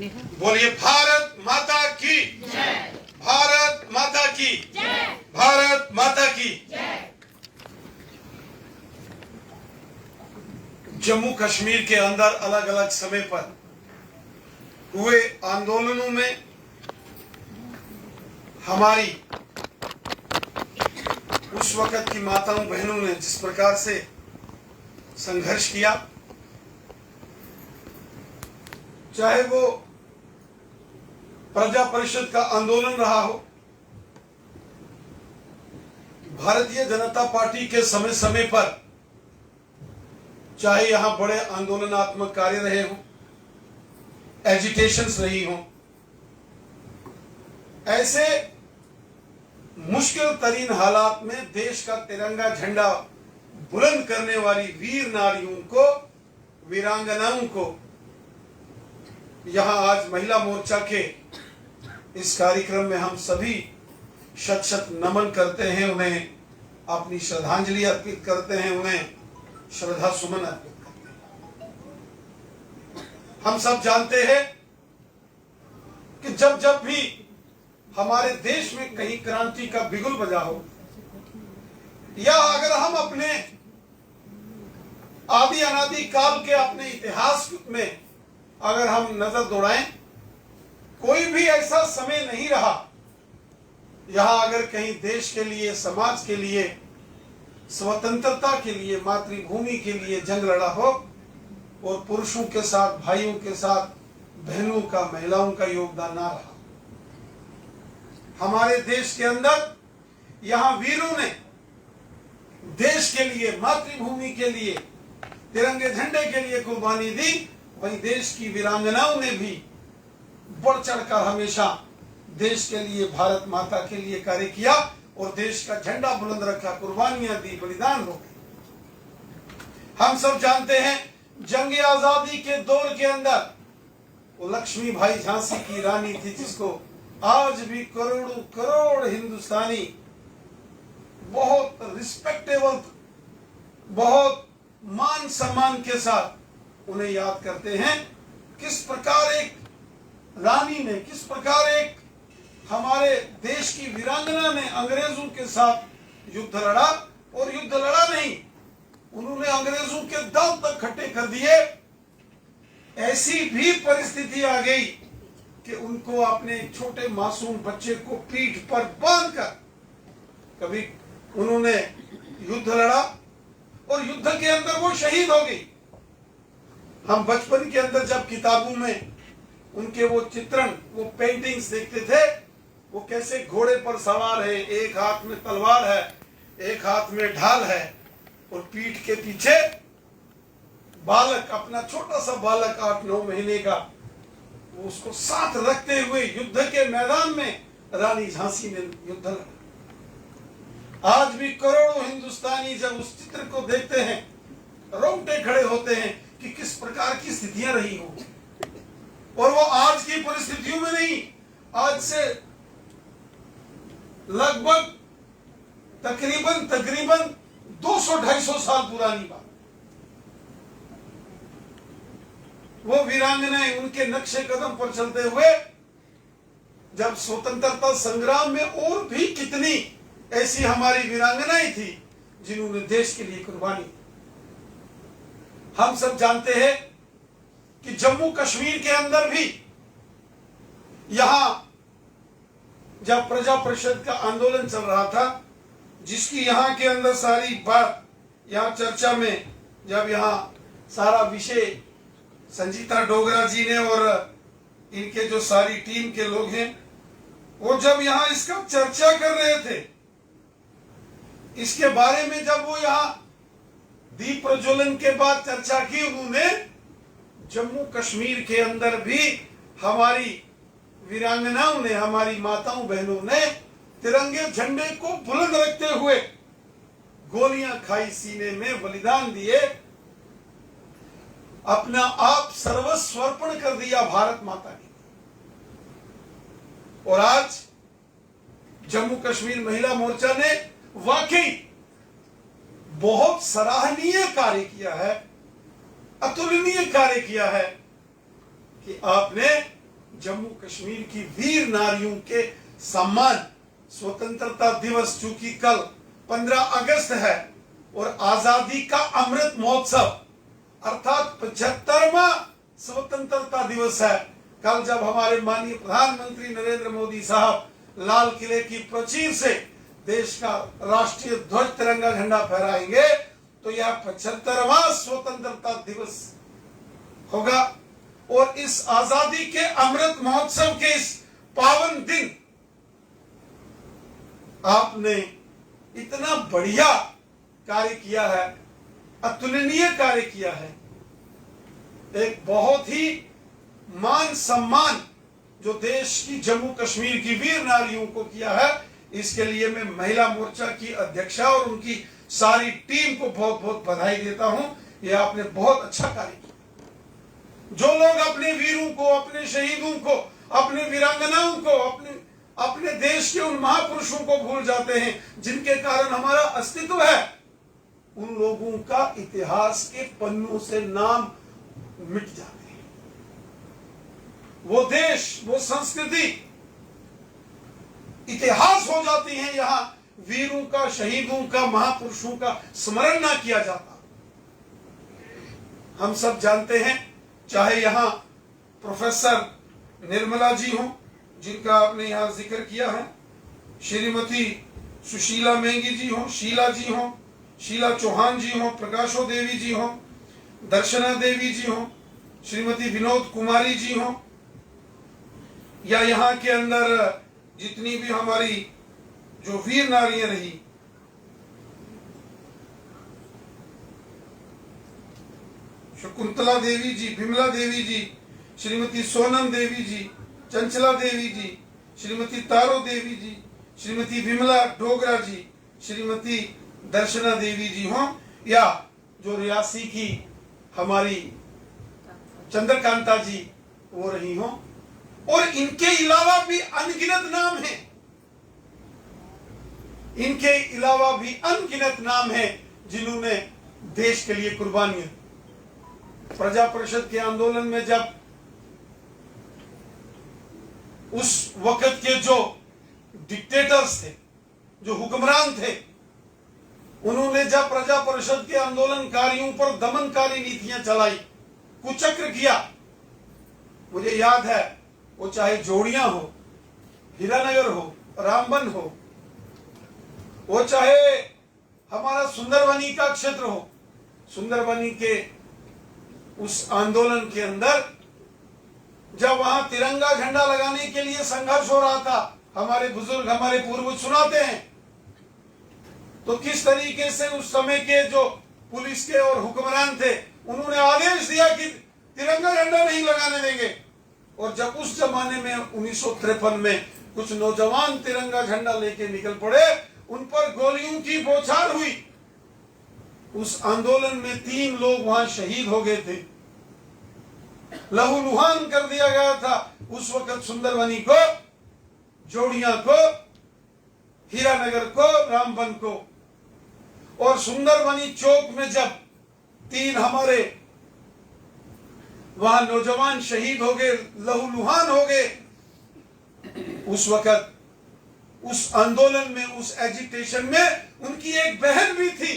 बोलिए भारत माता की जय। भारत माता की जय। भारत माता की जय। जम्मू कश्मीर के अंदर अलग अलग समय पर हुए आंदोलनों में हमारी उस वक्त की माताओं बहनों ने जिस प्रकार से संघर्ष किया, चाहे वो प्रजा परिषद का आंदोलन रहा हो, भारतीय जनता पार्टी के समय समय पर चाहे यहां बड़े आंदोलनात्मक कार्य रहे हों, एजिटेशंस रही हों, ऐसे मुश्किल तरीन हालात में देश का तिरंगा झंडा बुलंद करने वाली वीर नारियों को, वीरांगनाओं को यहां आज महिला मोर्चा के इस कार्यक्रम में हम सभी शत शत नमन करते हैं, उन्हें अपनी श्रद्धांजलि अर्पित करते हैं, उन्हें श्रद्धा सुमन अर्पित करते हैं। हम सब जानते हैं कि जब जब भी हमारे देश में कहीं क्रांति का बिगुल बजा हो, या अगर हम अपने आदि अनादि काल के अपने इतिहास में अगर हम नजर दौड़ाएं, कोई भी ऐसा समय नहीं रहा यहां अगर कहीं देश के लिए, समाज के लिए, स्वतंत्रता के लिए, मातृभूमि के लिए जंग लड़ा हो और पुरुषों के साथ, भाइयों के साथ, बहनों का, महिलाओं का योगदान ना रहा। हमारे देश के अंदर यहां वीरों ने देश के लिए, मातृभूमि के लिए, तिरंगे झंडे के लिए कुर्बानी दी, वहीं देश की वीरांगनाओं ने भी बढ़ चढ़कर हमेशा देश के लिए, भारत माता के लिए कार्य किया और देश का झंडा बुलंद रखा, कुर्बानियां दी, बलिदान हो गए। हम सब जानते हैं जंग आजादी के दौर के अंदर वो लक्ष्मी भाई झांसी की रानी थी, जिसको आज भी करोड़ों करोड़ हिंदुस्तानी बहुत रिस्पेक्टेबल, बहुत मान सम्मान के साथ उन्हें याद करते हैं। किस प्रकार एक रानी ने, किस प्रकार एक हमारे देश की वीरांगना ने अंग्रेजों के साथ युद्ध लड़ा, और युद्ध लड़ा नहीं, उन्होंने अंग्रेजों के दल तक खट्टे कर दिए। ऐसी भी परिस्थिति आ गई कि उनको अपने छोटे मासूम बच्चे को पीठ पर बांधकर कभी उन्होंने युद्ध लड़ा और युद्ध के अंदर वो शहीद हो गई। हम बचपन के अंदर जब किताबों में उनके वो चित्रण, वो पेंटिंग्स देखते थे, वो कैसे घोड़े पर सवार है, एक हाथ में तलवार है, एक हाथ में ढाल है, और पीठ के पीछे बालक, अपना छोटा सा बालक 8-9 महीने का, वो उसको साथ रखते हुए युद्ध के मैदान में रानी झांसी ने युद्ध लड़ा। आज भी करोड़ों हिंदुस्तानी जब उस चित्र को देखते हैं, रोंगटे खड़े होते हैं कि किस प्रकार की स्थितियां रही हो, और वो आज की परिस्थितियों में नहीं, आज से लगभग तकरीबन 200-250 साल पुरानी बात। वो वीरांगनाएं उनके नक्शे कदम पर चलते हुए जब स्वतंत्रता संग्राम में और भी कितनी ऐसी हमारी वीरांगनाएं थी जिन्होंने देश के लिए कुर्बानी। हम सब जानते हैं कि जम्मू कश्मीर के अंदर भी यहां जब प्रजा परिषद का आंदोलन चल रहा था, जिसकी यहां के अंदर सारी बात यहां चर्चा में, जब यहां सारा विषय संजीता डोगरा जी ने और इनके जो सारी टीम के लोग हैं, वो जब यहां इसका चर्चा कर रहे थे, इसके बारे में जब वो यहां दीप प्रज्वलन के बाद चर्चा की, उन्होंने जम्मू कश्मीर के अंदर भी हमारी वीरांगनाओं ने, हमारी माताओं बहनों ने तिरंगे झंडे को बुलंद रखते हुए गोलियां खाई, सीने में बलिदान दिए, अपना आप सर्वस्व अर्पण कर दिया भारत माता के। और आज जम्मू कश्मीर महिला मोर्चा ने वाकई बहुत सराहनीय कार्य किया है, अतुलनीय कार्य किया है कि आपने जम्मू कश्मीर की वीर नारियों के सम्मान, स्वतंत्रता दिवस चूंकि कल 15 अगस्त है और आजादी का अमृत महोत्सव अर्थात 75वां स्वतंत्रता दिवस है। कल जब हमारे माननीय प्रधानमंत्री नरेंद्र मोदी साहब लाल किले की प्राचीर से देश का राष्ट्रीय ध्वज तिरंगा झंडा फहराएंगे तो यह 75वां स्वतंत्रता दिवस होगा। और इस आजादी के अमृत महोत्सव के इस पावन दिन आपने इतना बढ़िया कार्य किया है, अतुलनीय कार्य किया है। एक बहुत ही मान सम्मान जो देश की जम्मू कश्मीर की वीर नारियों को किया है, इसके लिए मैं महिला मोर्चा की अध्यक्षा और उनकी सारी टीम को बहुत बहुत बधाई देता हूं। यह आपने बहुत अच्छा कार्य किया। जो लोग अपने वीरों को, अपने शहीदों को, अपने वीरांगनाओं को, अपने देश के उन महापुरुषों को भूल जाते हैं जिनके कारण हमारा अस्तित्व है, उन लोगों का इतिहास के पन्नों से नाम मिट जाते हैं। वो देश, वो संस्कृति इतिहास हो जाती है। यहां वीरों का, शहीदों का, महापुरुषों का स्मरण ना किया जाता। हम सब जानते हैं, चाहे यहां प्रोफेसर निर्मला जी हों जिनका आपने यहां जिक्र किया है, श्रीमती सुशीला मेंगी जी हों, शीला जी हों, शीला चौहान जी हों, प्रकाशो देवी जी हों, दर्शना देवी जी हों, श्रीमती विनोद कुमारी जी हों, या यहाँ के अंदर जितनी भी हमारी जो वीर नारियां रही, शकुंतला देवी जी, विमला देवी जी, श्रीमती सोनम देवी जी, चंचला देवी जी, श्रीमती तारो देवी जी, श्रीमती विमला डोगरा जी, श्रीमती दर्शना देवी जी हों, या जो रियासी की हमारी चंद्रकांता जी वो रही हों, और इनके अलावा भी अनगिनत नाम हैं। इनके अलावा भी अनगिनत नाम हैं जिन्होंने देश के लिए कुर्बानियां। प्रजा परिषद के आंदोलन में जब उस वक्त के जो डिक्टेटर्स थे, जो हुक्मरान थे, उन्होंने जब प्रजा परिषद के आंदोलनकारियों पर दमनकारी नीतियां चलाई, कुचक्र किया, मुझे याद है वो चाहे जोड़ियां हो, हीरानगर हो, रामबन हो, वो चाहे हमारा सुंदरबनी का क्षेत्र हो, सुंदरबनी के उस आंदोलन के अंदर जब वहां तिरंगा झंडा लगाने के लिए संघर्ष हो रहा था, हमारे बुजुर्ग, हमारे पूर्वज सुनाते हैं तो किस तरीके से उस समय के जो पुलिस के और हुक्मरान थे उन्होंने आदेश दिया कि तिरंगा झंडा नहीं लगाने देंगे। और जब उस जमाने में 1953 में कुछ नौजवान तिरंगा झंडा लेके निकल पड़े, उन पर गोलियों की बौछार हुई। उस आंदोलन में 3 लोग वहां शहीद हो गए थे, लहूलुहान कर दिया गया था उस वक्त सुंदरबनी को, जोड़िया को, हीरानगर को, रामबन को। और सुंदरबनी चौक में जब 3 हमारे वहां नौजवान शहीद हो गए, लहूलुहान हो गए, उस वक्त उस आंदोलन में, उस एजिटेशन में उनकी एक बहन भी थी।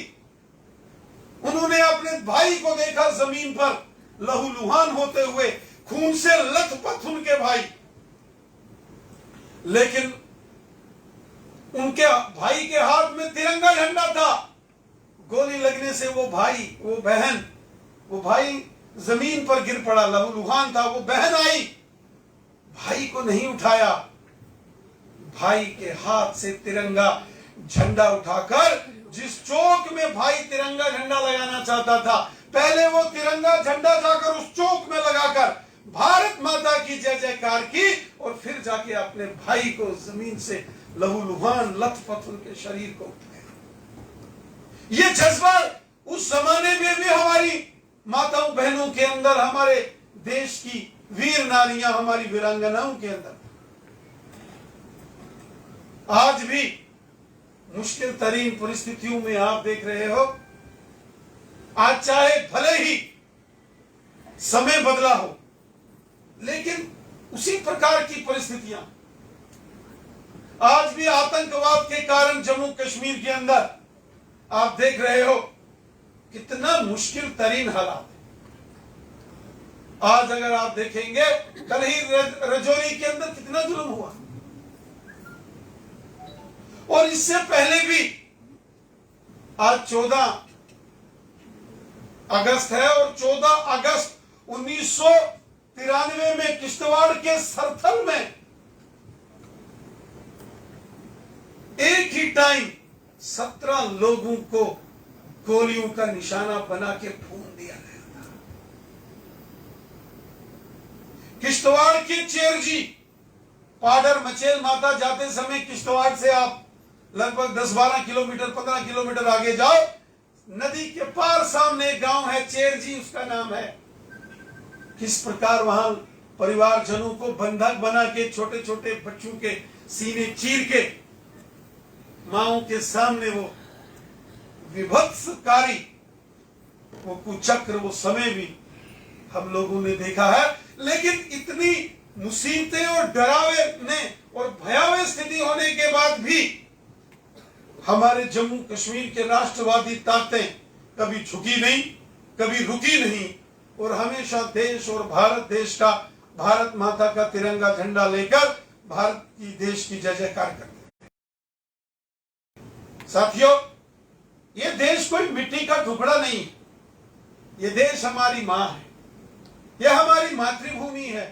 उन्होंने अपने भाई को देखा जमीन पर लहूलुहान होते हुए, खून से लथपथ उनके भाई, लेकिन उनके भाई के हाथ में तिरंगा झंडा था। गोली लगने से वो भाई, वो बहन, वो भाई जमीन पर गिर पड़ा, लहूलुहान था। वो बहन आई, भाई को नहीं उठाया, भाई के हाथ से तिरंगा झंडा उठाकर जिस चौक में भाई तिरंगा झंडा लगाना चाहता था, पहले वो तिरंगा झंडा जाकर उस चौक में लगाकर भारत माता की जय जयकार की, और फिर जाके अपने भाई को जमीन से लहूलुहान लथपथ उनके शरीर को उठाया। ये जज्बा उस जमाने में भी हमारी माताओं बहनों के अंदर, हमारे देश की वीर नारियां, हमारी वीरांगनाओं के अंदर आज भी मुश्किल तरीन परिस्थितियों में आप देख रहे हो। आज चाहे भले ही समय बदला हो, लेकिन उसी प्रकार की परिस्थितियां आज भी आतंकवाद के कारण जम्मू कश्मीर के अंदर आप देख रहे हो कितना मुश्किल तरीन हालात है। आज अगर आप देखेंगे कल ही रजौरी के अंदर कितना जुल्म हुआ, और इससे पहले भी आज 14 अगस्त है और 14 अगस्त 1993 में किश्तवाड़ के सरथल में एक ही टाइम 17 लोगों को गोलियों का निशाना बना के भून दिया गया था। किश्तवाड़ के चेरजी पाडर मचेल माता जाते समय किश्तवाड़ से आप लगभग 10-12 किलोमीटर 15 किलोमीटर आगे जाओ, नदी के पार सामने एक गांव है चेरजी उसका नाम है। किस प्रकार वहां परिवारजनों को बंधक बना के छोटे छोटे बच्चों के सीने चीर के माओं के सामने वो विभत्सकारी वो कुचक्र वो समय भी हम लोगों ने देखा है। लेकिन इतनी मुसीबतें और डरावे ने और भयावह स्थिति होने के बाद भी हमारे जम्मू कश्मीर के राष्ट्रवादी ताकतें कभी झुकी नहीं, कभी रुकी नहीं, और हमेशा देश और भारत देश का, भारत माता का तिरंगा झंडा लेकर भारत की देश की जय जयकार करते हैं। साथियों, ये देश कोई मिट्टी का टुकड़ा नहीं, ये देश हमारी मां है, यह हमारी मातृभूमि है।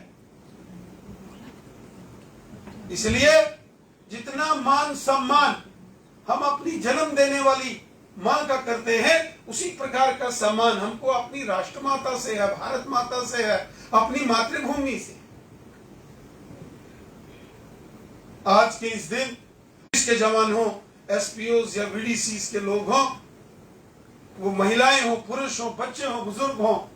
इसलिए जितना मान सम्मान हम अपनी जन्म देने वाली मां का करते हैं, उसी प्रकार का सम्मान हमको अपनी राष्ट्रमाता से है, भारत माता से है, अपनी मातृभूमि से। आज के इस दिन इसके जवान हो, एसपीओ या वीडीसी के लोग हों, वो महिलाएं हो, पुरुष हो, बच्चे हो, बुजुर्ग हो,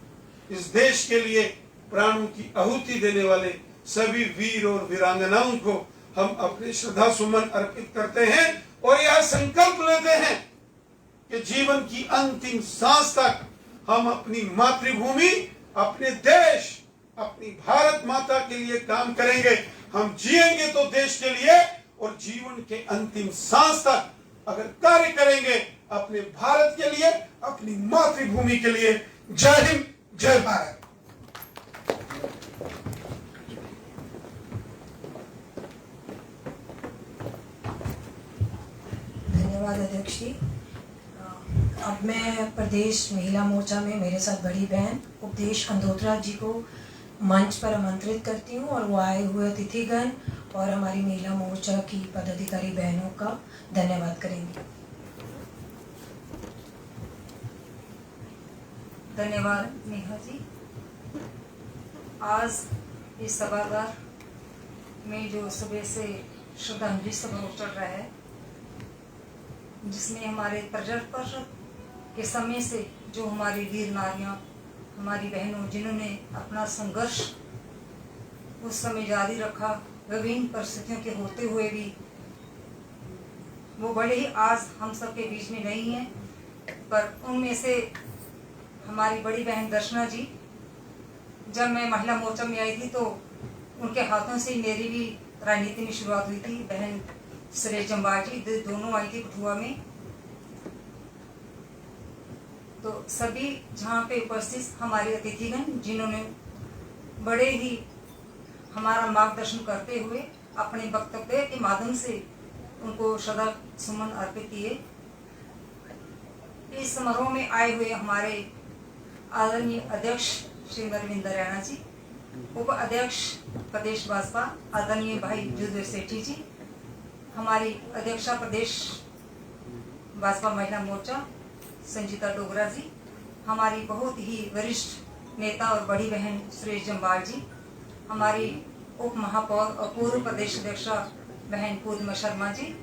इस देश के लिए प्राणों की आहुति देने वाले सभी वीर और वीरांगनाओं को हम अपने श्रद्धा सुमन अर्पित करते हैं और यह संकल्प लेते हैं कि जीवन की अंतिम सांस तक हम अपनी मातृभूमि, अपने देश, अपनी भारत माता के लिए काम करेंगे। हम जिएंगे तो देश के लिए, और जीवन के अंतिम सांस तक अगर कार्य करेंगे अपने भारत के लिए, अपनी मातृभूमि के लिए। जय हिंद, जय भारत। धन्यवाद अध्यक्ष जी। अब मैं प्रदेश महिला मोर्चा में मेरे साथ बड़ी बहन उपदेश अंदोत्रा जी को मंच पर आमंत्रित करती हूँ, और वो आए हुए अतिथिगण और हमारी महिला मोर्चा की पदाधिकारी बहनों का धन्यवाद करेंगे। धन्यवाद नेहा जी। आज इस सभागार में जो सुबह से श्रद्धांजलि समारोह चल रहा है, जिसमें हमारे प्रजर्भ के समय से जो हमारी वीर नारियां, हमारी बहनों, जिन्होंने अपना संघर्ष उस समय जारी रखा, विभिन्न परिस्थितियों के होते हुए भी, वो बड़े ही आज हम सबके बीच में नहीं है, पर उनमें से हमारी बड़ी बहन दर्शना जी, जब मैं महिला मोर्चा में आई थी तो उनके हाथों से मेरी भी राजनीति में शुरुआत हुई थी। बहन सुरेश जम्बाल जी दोनों आई थी कठुआ में। तो सभी जहाँ पे उपस्थित हमारे अतिथिगण, जिन्होंने बड़े ही हमारा मार्गदर्शन करते हुए अपने वक्तव्य के माध्यम से उनको श्रद्धा सुमन अर्पित किए। इस समारोह में आए हुए हमारे आदरणीय अध्यक्ष श्री अरविंद रैना जी, उप अध्यक्ष प्रदेश भाजपा आदरणीय भाई जुदवीर सेठी जी, हमारी अध्यक्षा प्रदेश भाजपा महिला मोर्चा संजीता डोगरा जी, हमारी बहुत ही वरिष्ठ नेता और बड़ी बहन सुरेश जम्बाल जी, हमारी उप महापौर और पूर्व प्रदेश अध्यक्षा बहन पूर्णिमा शर्मा जी,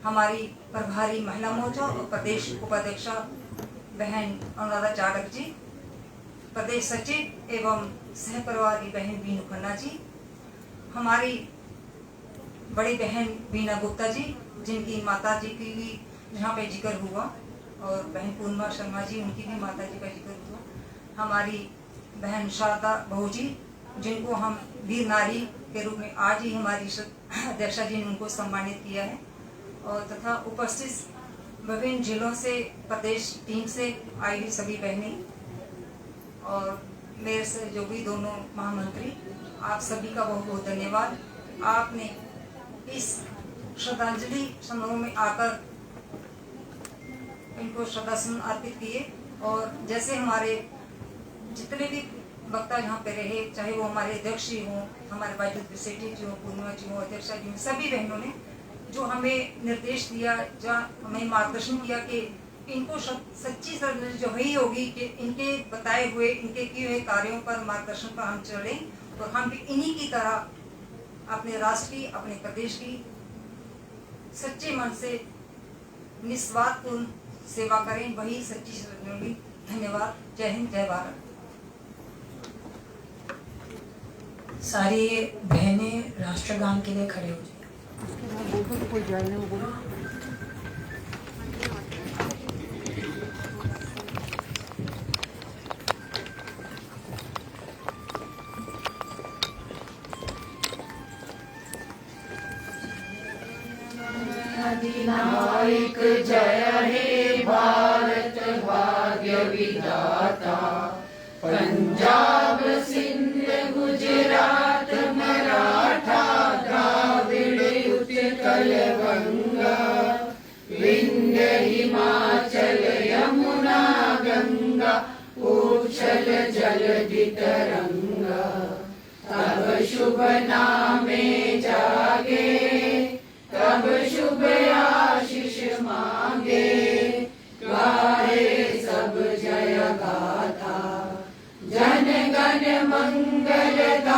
हमारी प्रभारी महिला मोर्चा और प्रदेश उपाध्यक्षा बहन अनुराधा चाड़क जी, प्रदेश सचिव एवं सह प्रभारी बहन बीनू खन्ना जी, हमारी बड़ी बहन बीना गुप्ता जी, जिनकी माता जी की भी यहाँ पे जिक्र हुआ, और बहन पूर्णिमा शर्मा जी, उनकी भी माता जी का जिक्र हुआ, हमारी बहन शारदा बहू जी, जिनको हम वीर नारी के रूप में आज ही हमारी अध्यक्षा जी ने उनको सम्मानित किया है, और तथा उपस्थित विभिन्न जिलों से प्रदेश टीम से आई हुई सभी बहनें और मेरे सहयोगी दोनों महामंत्री, आप सभी का बहुत बहुत धन्यवाद। आपने इस श्रद्धांजलि समारोह में आकर इनको श्रद्धासुमन अर्पित किए, और जैसे हमारे जितने भी वक्ता यहाँ पे रहे, चाहे वो हमारे अध्यक्ष जी हों, हमारे बायजुद्ध सेठी जी हों, पूर्णिमा जी हों, अध्यक्षा जी हों, सभी बहनों ने जो हमें निर्देश दिया, जहाँ हमें मार्गदर्शन किया कि इनको सच्ची श्रद्धांजलि जो ही होगी कि इनके बताए हुए, इनके किए हुए कार्यों पर, मार्गदर्शन पर हम चलें और हम भी इन्हीं की तरह अपने राष्ट्र की, अपने प्रदेश की सच्चे मन से निस्वार्थपूर्ण सेवा करें, वही सच्ची श्रद्धांजलि। धन्यवाद। जय हिंद, जय भारत। सारी बहनें राष्ट्रगान के लिए खड़े हो जाए। अधिनायक जय हे भारत भाग्य विधाता, पंजाब सिंध गुजरात मराठा द्राविड़ उत्कल गंगा, विंध्य हिमाचल यमुना गंगा, उच्छल जलधि तरंगा। तब शुभ नामे जागे, तब शुभ आशीष मांगे, गाहे सब जय गाथा। जन गण मंगलदायक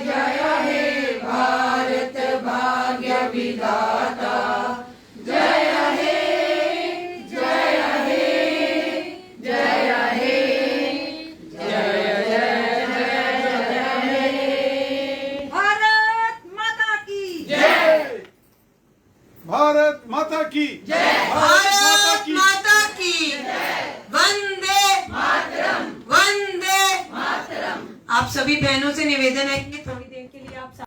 जय हे भारत भाग्य विधाता। जय हे, जय हे, जय हे, जय जय जय हे। भारत माता की जय, भारत माता की जय, भारत माता की वंदे मातरम, वंदे। मातरम। आप सभी बहनों से निवेदन है कि